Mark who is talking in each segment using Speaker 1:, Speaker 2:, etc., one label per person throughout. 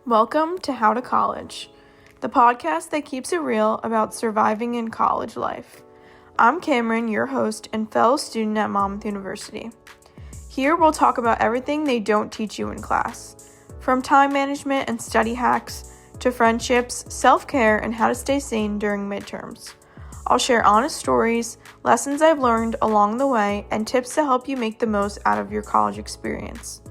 Speaker 1: Welcome to How to College, the podcast that keeps it real about surviving in college life. I'm Cameron, your host and fellow student at Monmouth University. Here we'll talk about everything they don't teach you in class, from time management and study hacks to friendships, self-care, and how to stay sane during midterms. I'll share honest stories, lessons I've learned along the way, and tips to help you make the most out of your college experience.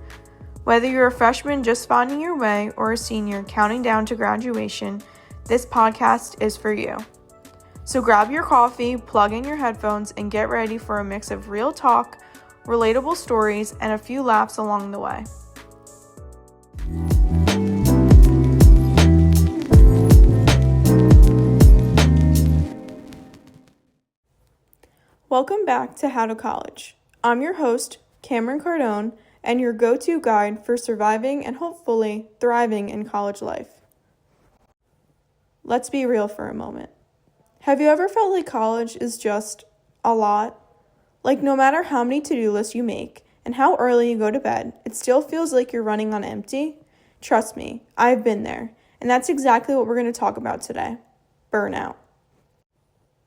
Speaker 1: Whether you're a freshman just finding your way or a senior counting down to graduation, this podcast is for you. So grab your coffee, plug in your headphones, and get ready for a mix of real talk, relatable stories, and a few laughs along the way. Welcome back to How to College. I'm your host, Cameron Cardone, and your go-to guide for surviving and hopefully thriving in college life. Let's be real for a moment. Have you ever felt like college is just a lot? Like no matter how many to-do lists you make and how early you go to bed, it still feels like you're running on empty? Trust me, I've been there, and that's exactly what we're going to talk about today. Burnout.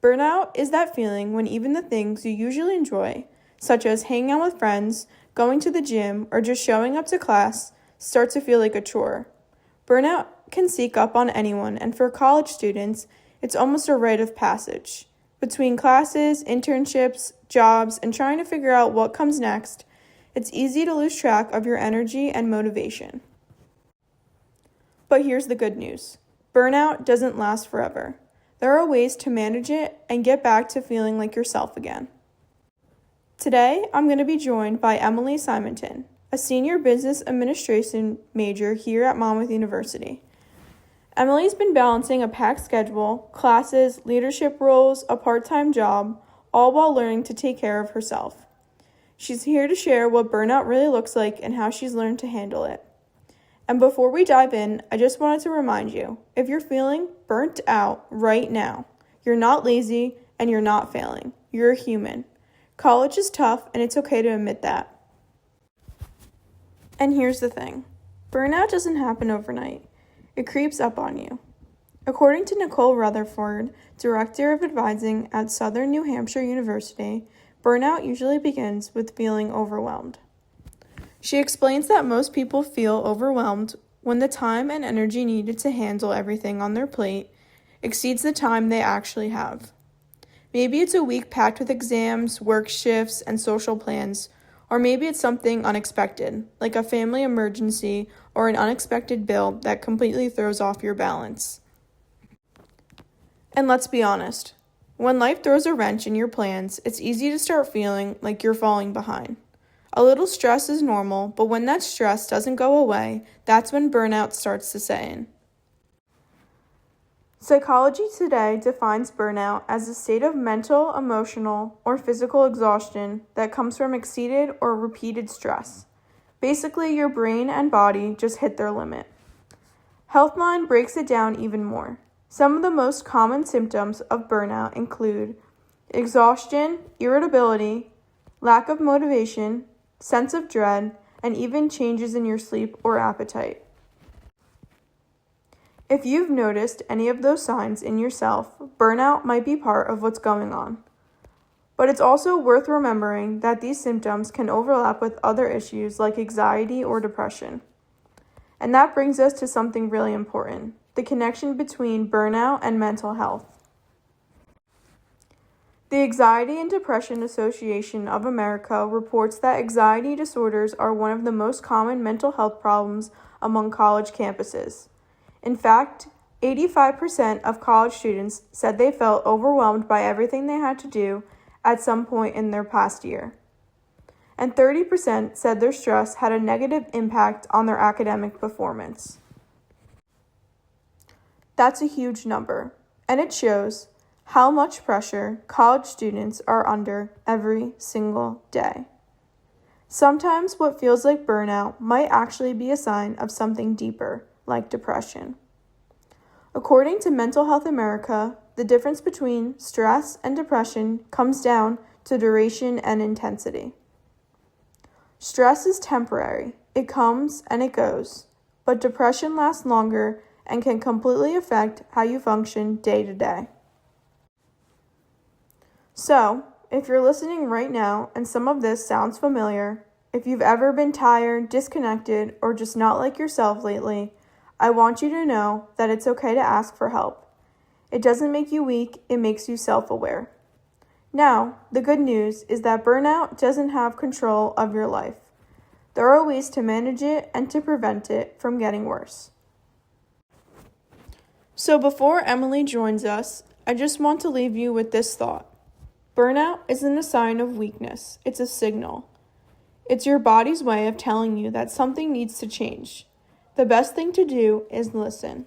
Speaker 1: Burnout is that feeling when even the things you usually enjoy, such as hanging out with friends, going to the gym, or just showing up to class, start to feel like a chore. Burnout can sneak up on anyone, and for college students, it's almost a rite of passage. Between classes, internships, jobs, and trying to figure out what comes next, it's easy to lose track of your energy and motivation. But here's the good news. Burnout doesn't last forever. There are ways to manage it and get back to feeling like yourself again. Today, I'm going to be joined by Emily Simonton, a senior business administration major here at Monmouth University. Emily's been balancing a packed schedule, classes, leadership roles, a part-time job, all while learning to take care of herself. She's here to share what burnout really looks like and how she's learned to handle it. And before we dive in, I just wanted to remind you, if you're feeling burnt out right now, you're not lazy and you're not failing. You're a human. College is tough, and it's okay to admit that. And here's the thing. Burnout doesn't happen overnight. It creeps up on you. According to Nicole Rutherford, Director of Advising at Southern New Hampshire University, burnout usually begins with feeling overwhelmed. She explains that most people feel overwhelmed when the time and energy needed to handle everything on their plate exceeds the time they actually have. Maybe it's a week packed with exams, work shifts, and social plans, or maybe it's something unexpected, like a family emergency or an unexpected bill that completely throws off your balance. And let's be honest, when life throws a wrench in your plans, it's easy to start feeling like you're falling behind. A little stress is normal, but when that stress doesn't go away, that's when burnout starts to set in. Psychology Today defines burnout as a state of mental, emotional, or physical exhaustion that comes from exceeded or repeated stress. Basically, your brain and body just hit their limit. Healthline breaks it down even more. Some of the most common symptoms of burnout include exhaustion, irritability, lack of motivation, sense of dread, and even changes in your sleep or appetite. If you've noticed any of those signs in yourself, burnout might be part of what's going on. But it's also worth remembering that these symptoms can overlap with other issues like anxiety or depression. And that brings us to something really important, the connection between burnout and mental health. The Anxiety and Depression Association of America reports that anxiety disorders are one of the most common mental health problems among college campuses. In fact, 85% of college students said they felt overwhelmed by everything they had to do at some point in their past year. And 30% said their stress had a negative impact on their academic performance. That's a huge number, and it shows how much pressure college students are under every single day. Sometimes what feels like burnout might actually be a sign of something deeper, like depression. According to Mental Health America, the difference between stress and depression comes down to duration and intensity. Stress is temporary. It comes and it goes. but depression lasts longer and can completely affect how you function day to day. So, if you're listening right now and some of this sounds familiar, if you've ever been tired, disconnected, or just not like yourself lately, I want you to know that it's okay to ask for help. It doesn't make you weak, it makes you self-aware. Now, the good news is that burnout doesn't have control of your life. There are ways to manage it and to prevent it from getting worse. So before Emily joins us, I just want to leave you with this thought. Burnout isn't a sign of weakness, it's a signal. It's your body's way of telling you that something needs to change. The best thing to do is listen.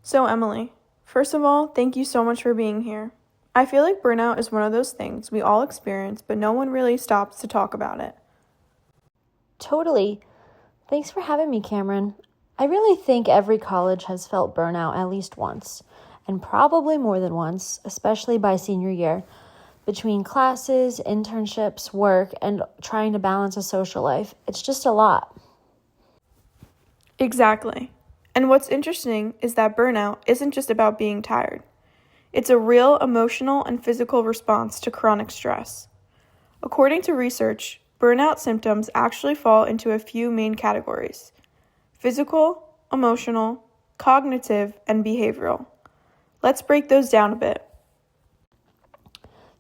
Speaker 1: So Emily, first of all, thank you so much for being here. I feel like burnout is one of those things we all experience, but no one really stops to talk about it.
Speaker 2: Totally. Thanks for having me, Cameron. I really think every college has felt burnout at least once, and probably more than once, especially by senior year. Between classes, internships, work, and trying to balance a social life, it's just a lot.
Speaker 1: Exactly. And what's interesting is that burnout isn't just about being tired. It's a real emotional and physical response to chronic stress. According to research, burnout symptoms actually fall into a few main categories: physical, emotional, cognitive, and behavioral. Let's break those down a bit.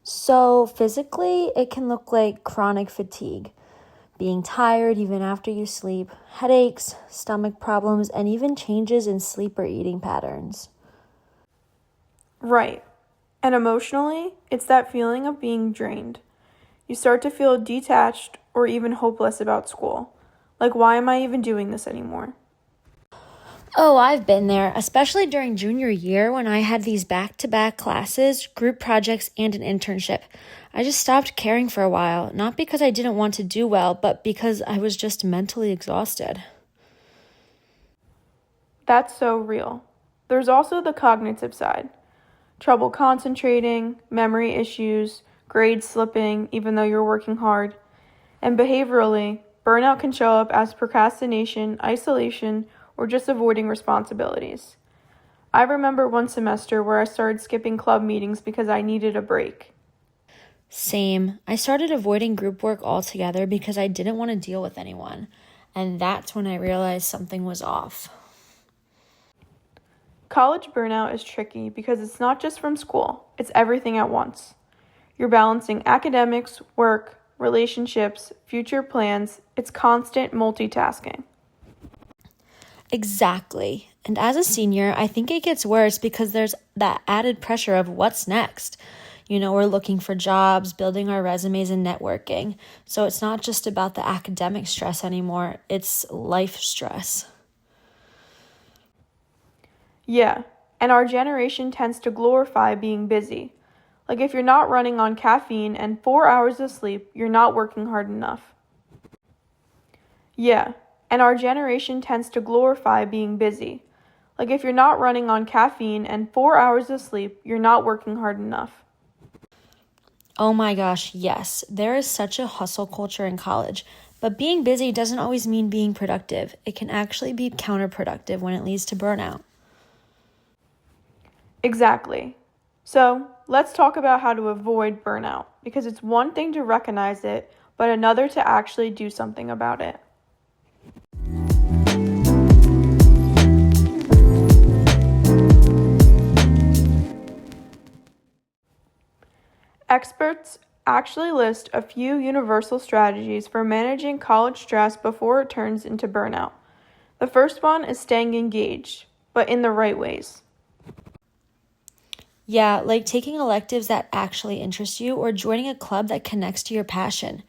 Speaker 2: So physically, it can look like chronic fatigue, being tired even after you sleep, headaches, stomach problems, and even changes in sleep or eating patterns.
Speaker 1: Right. And emotionally, it's that feeling of being drained. You start to feel detached or even hopeless about school. Like, why am I even doing this anymore?
Speaker 2: Oh, I've been there, especially during junior year when I had these back-to-back classes, group projects, and an internship. I just stopped caring for a while, not because I didn't want to do well, but because I was just mentally exhausted.
Speaker 1: That's so real. There's also the cognitive side. Trouble concentrating, memory issues, grades slipping even though you're working hard. And behaviorally, burnout can show up as procrastination, isolation, or just avoiding responsibilities. I remember one semester where I started skipping club meetings because I needed a break.
Speaker 2: Same. I started avoiding group work altogether because I didn't want to deal with anyone. And that's when I realized something was off.
Speaker 1: College burnout is tricky because it's not just from school, it's everything at once. You're balancing academics, work, relationships, future plans. It's constant multitasking.
Speaker 2: Exactly. And as a senior, I think it gets worse because there's that added pressure of what's next. We're looking for jobs, building our resumes, and networking. So it's not just about the academic stress anymore, it's life stress.
Speaker 1: Yeah, and our generation tends to glorify being busy. Like if you're not running on caffeine and 4 hours of sleep, you're not working hard enough. Yeah, and our generation tends to glorify being busy. Like if you're not running on caffeine and 4 hours of sleep, you're not working hard enough.
Speaker 2: Oh my gosh, yes. There is such a hustle culture in college. But being busy doesn't always mean being productive. It can actually be counterproductive when it leads to burnout.
Speaker 1: Exactly. So, let's talk about how to avoid burnout, because it's one thing to recognize it, but another to actually do something about it. Experts actually list a few universal strategies for managing college stress before it turns into burnout. The first one is staying engaged, but in the right ways.
Speaker 2: Yeah, like taking electives that actually interest you or joining a club that connects to your passion.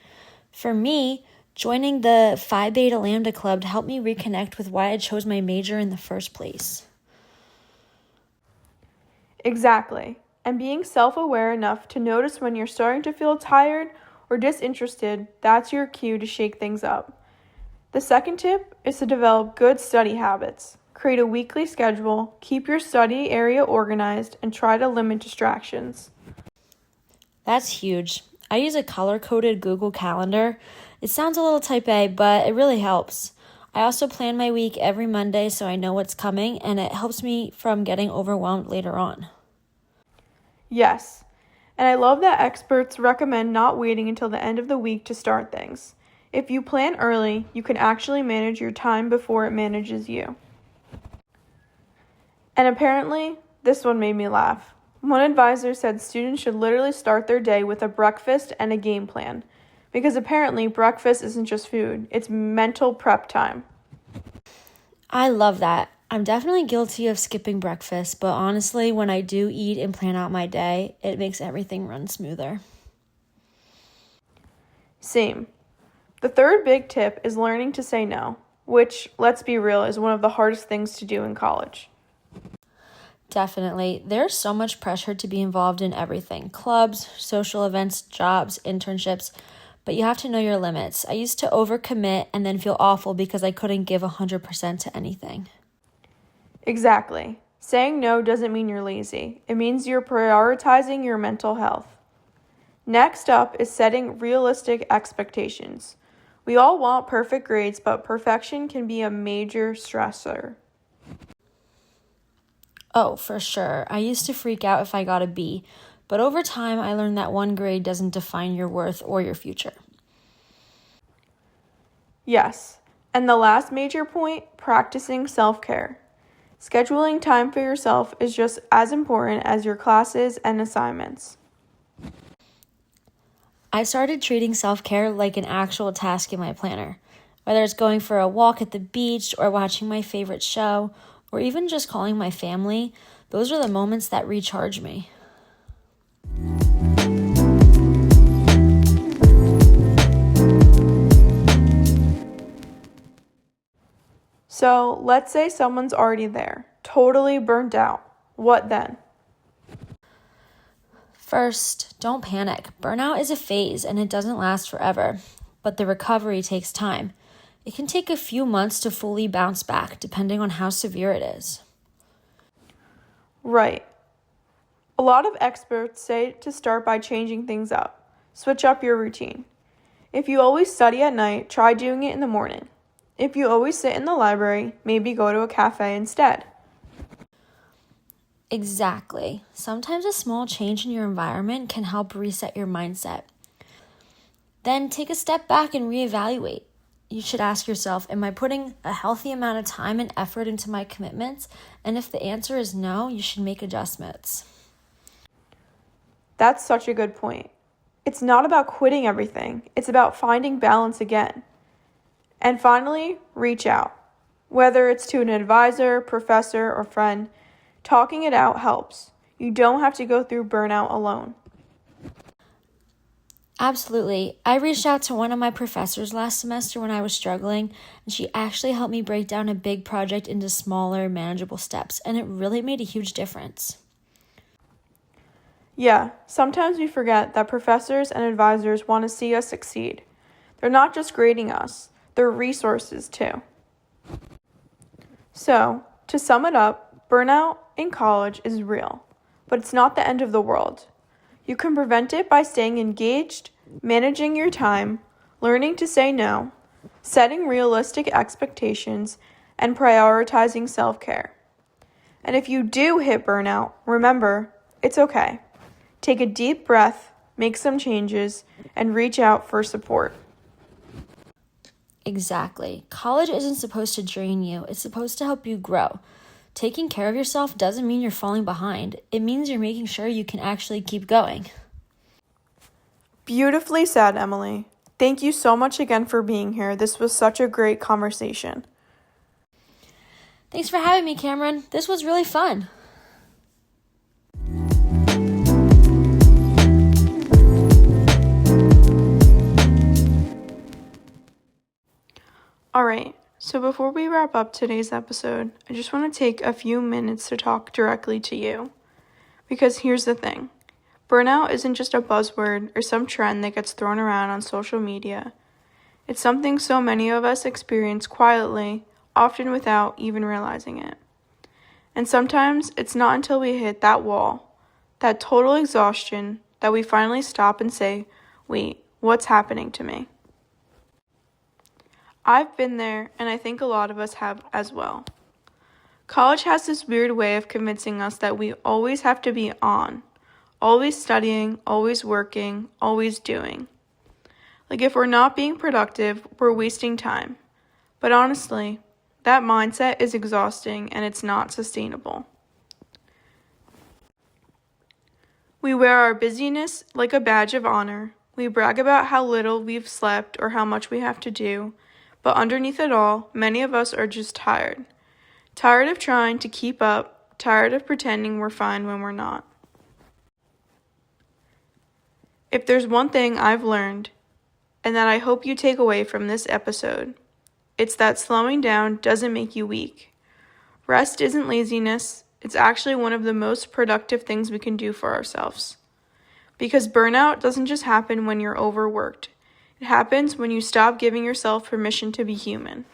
Speaker 2: For me, joining the Phi Beta Lambda Club helped me reconnect with why I chose my major in the first place.
Speaker 1: Exactly. And being self-aware enough to notice when you're starting to feel tired or disinterested, that's your cue to shake things up. The second tip is to develop good study habits. create a weekly schedule, keep your study area organized, and try to limit distractions.
Speaker 2: That's huge. I use a color-coded Google Calendar. It sounds a little type A, but it really helps. I also plan my week every Monday so I know what's coming, and it helps me from getting overwhelmed later on.
Speaker 1: Yes, and I love that experts recommend not waiting until the end of the week to start things. If you plan early, you can actually manage your time before it manages you. And apparently, this one made me laugh. One advisor said students should literally start their day with a breakfast and a game plan, because apparently breakfast isn't just food, it's mental prep time.
Speaker 2: I love that. I'm definitely guilty of skipping breakfast, but honestly, when I do eat and plan out my day, it makes everything run smoother.
Speaker 1: Same. The third big tip is learning to say no, which, let's be real, is one of the hardest things to do in college.
Speaker 2: Definitely. There's so much pressure to be involved in everything. Clubs, social events, jobs, internships. But you have to know your limits. I used to overcommit and then feel awful because I couldn't give 100% to anything.
Speaker 1: Exactly. Saying no doesn't mean you're lazy. It means you're prioritizing your mental health. Next up is setting realistic expectations. We all want perfect grades, but perfection can be a major stressor.
Speaker 2: Oh, for sure. I used to freak out if I got a B, but over time I learned that one grade doesn't define your worth or your future.
Speaker 1: Yes, and the last major point, practicing self-care. Scheduling time for yourself is just as important as your classes and assignments.
Speaker 2: I started treating self-care like an actual task in my planner. Whether it's going for a walk at the beach or watching my favorite show, or even just calling my family, those are the moments that recharge me.
Speaker 1: So let's say someone's already there, totally burnt out. What then?
Speaker 2: First, don't panic. Burnout is a phase and it doesn't last forever, but the recovery takes time. It can take a few months to fully bounce back, depending on how severe it is.
Speaker 1: Right. A lot of experts say to start by changing things up. Switch up your routine. If you always study at night, try doing it in the morning. If you always sit in the library, maybe go to a cafe instead.
Speaker 2: Exactly. Sometimes a small change in your environment can help reset your mindset. Then take a step back and reevaluate. You should ask yourself, am I putting a healthy amount of time and effort into my commitments? And if the answer is no, you should make adjustments.
Speaker 1: That's such a good point. It's not about quitting everything. It's about finding balance again. And finally, reach out. Whether it's to an advisor, professor, or friend, talking it out helps. You don't have to go through burnout alone.
Speaker 2: Absolutely. I reached out to one of my professors last semester when I was struggling, and she actually helped me break down a big project into smaller, manageable steps, and it really made a huge difference.
Speaker 1: Yeah, sometimes we forget that professors and advisors want to see us succeed. They're not just grading us, they're resources too. So, to sum it up, burnout in college is real, but it's not the end of the world. You can prevent it by staying engaged, managing your time, learning to say no, setting realistic expectations, and prioritizing self-care. And if you do hit burnout, remember, it's okay. Take a deep breath, make some changes, and reach out for support.
Speaker 2: Exactly. College isn't supposed to drain you. It's supposed to help you grow. Taking care of yourself doesn't mean you're falling behind. It means you're making sure you can actually keep going.
Speaker 1: Beautifully said, Emily. Thank you so much again for being here. This was such a great conversation.
Speaker 2: Thanks for having me, Cameron. This was really fun.
Speaker 1: All right, so before we wrap up today's episode, I just want to take a few minutes to talk directly to you. Because here's the thing. Burnout isn't just a buzzword or some trend that gets thrown around on social media. It's something so many of us experience quietly, often without even realizing it. And sometimes it's not until we hit that wall, that total exhaustion, that we finally stop and say, wait, what's happening to me? I've been there, and I think a lot of us have as well. College has this weird way of convincing us that we always have to be on, always studying, always working, always doing. Like if we're not being productive, we're wasting time. But honestly, that mindset is exhausting and it's not sustainable. We wear our busyness like a badge of honor. We brag about how little we've slept or how much we have to do. But underneath it all, many of us are just tired. Tired of trying to keep up, tired of pretending we're fine when we're not. If there's one thing I've learned, and that I hope you take away from this episode, it's that slowing down doesn't make you weak. Rest isn't laziness, it's actually one of the most productive things we can do for ourselves. Because burnout doesn't just happen when you're overworked. It happens when you stop giving yourself permission to be human.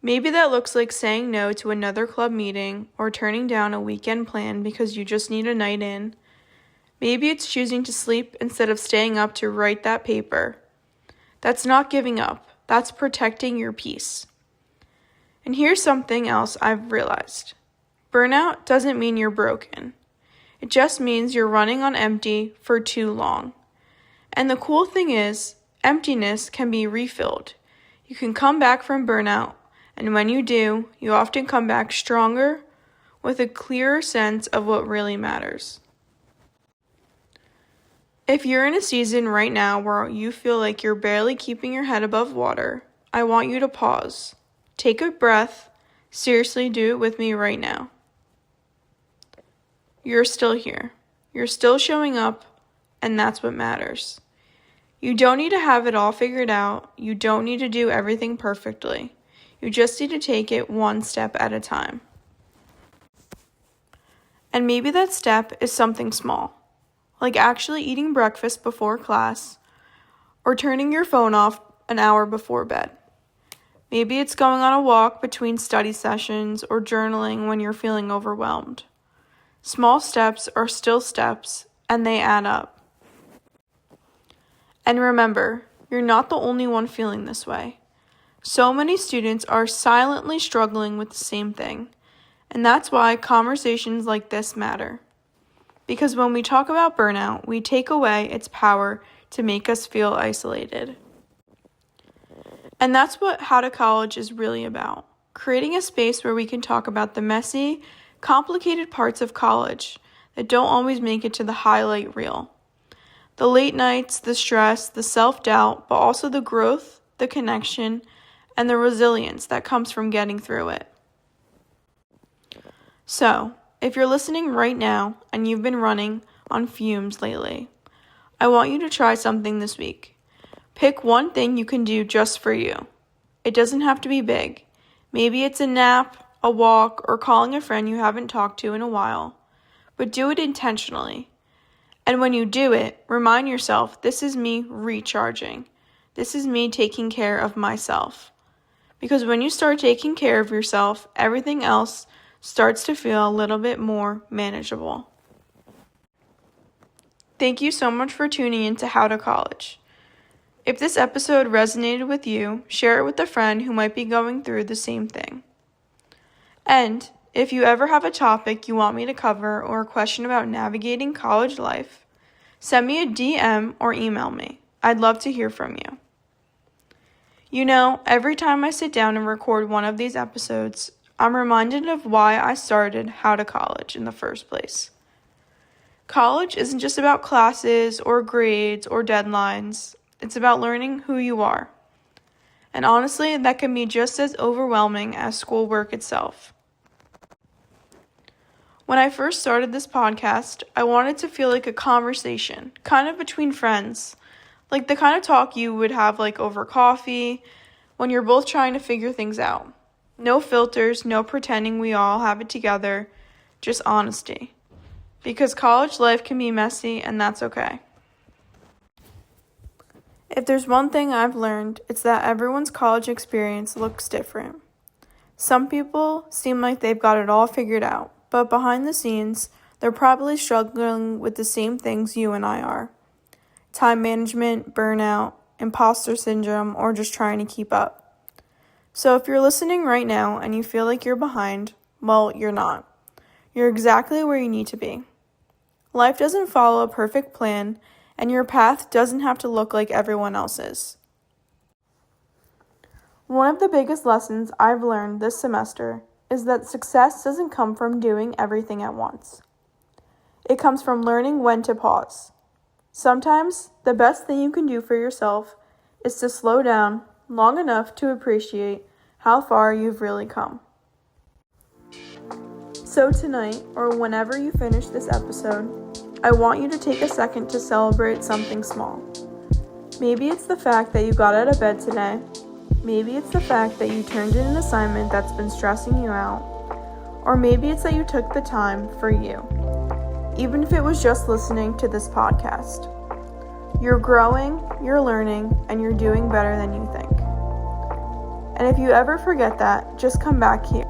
Speaker 1: Maybe that looks like saying no to another club meeting or turning down a weekend plan because you just need a night in. Maybe it's choosing to sleep instead of staying up to write that paper. That's not giving up. That's protecting your peace. And here's something else I've realized. Burnout doesn't mean you're broken. It just means you're running on empty for too long. And the cool thing is, emptiness can be refilled. You can come back from burnout, and when you do, you often come back stronger with a clearer sense of what really matters. If you're in a season right now where you feel like you're barely keeping your head above water, I want you to pause. Take a breath. Seriously, do it with me right now. You're still here. You're still showing up, and that's what matters. You don't need to have it all figured out. You don't need to do everything perfectly. You just need to take it one step at a time. And maybe that step is something small, like actually eating breakfast before class, or turning your phone off an hour before bed. Maybe it's going on a walk between study sessions or journaling when you're feeling overwhelmed. Small steps are still steps, and they add up. And remember, you're not the only one feeling this way. So many students are silently struggling with the same thing, and that's why conversations like this matter. Because when we talk about burnout, we take away its power to make us feel isolated. And that's what How to College is really about. Creating a space where we can talk about the messy, complicated parts of college that don't always make it to the highlight reel. The late nights, the stress, the self-doubt, but also the growth, the connection, and the resilience that comes from getting through it. So, if you're listening right now and you've been running on fumes lately, I want you to try something this week. Pick one thing you can do just for you. It doesn't have to be big. Maybe it's a nap, a walk, or calling a friend you haven't talked to in a while. But do it intentionally. And when you do it, remind yourself, this is me recharging. This is me taking care of myself. Because when you start taking care of yourself, everything else starts to feel a little bit more manageable. Thank you so much for tuning in to How to College. If this episode resonated with you, share it with a friend who might be going through the same thing. And if you ever have a topic you want me to cover or a question about navigating college life, send me a DM or email me. I'd love to hear from you. You know, every time I sit down and record one of these episodes, I'm reminded of why I started How to College in the first place. College isn't just about classes or grades or deadlines. It's about learning who you are. And honestly, that can be just as overwhelming as schoolwork itself. When I first started this podcast, I wanted to feel like a conversation, kind of between friends, like the kind of talk you would have like over coffee when you're both trying to figure things out. No filters, no pretending we all have it together, just honesty. Because college life can be messy and that's okay. If there's one thing I've learned, it's that everyone's college experience looks different. Some people seem like they've got it all figured out, but behind the scenes, they're probably struggling with the same things you and I are. Time management, burnout, imposter syndrome, or just trying to keep up. So if you're listening right now and you feel like you're behind, well, you're not. You're exactly where you need to be. Life doesn't follow a perfect plan, and your path doesn't have to look like everyone else's. One of the biggest lessons I've learned this semester is that success doesn't come from doing everything at once. It comes from learning when to pause. Sometimes the best thing you can do for yourself is to slow down long enough to appreciate how far you've really come. So tonight, or whenever you finish this episode, I want you to take a second to celebrate something small. Maybe it's the fact that you got out of bed today. Maybe it's the fact that you turned in an assignment that's been stressing you out. Or maybe it's that you took the time for you, even if it was just listening to this podcast. You're growing, you're learning, and you're doing better than you think. And if you ever forget that, just come back here.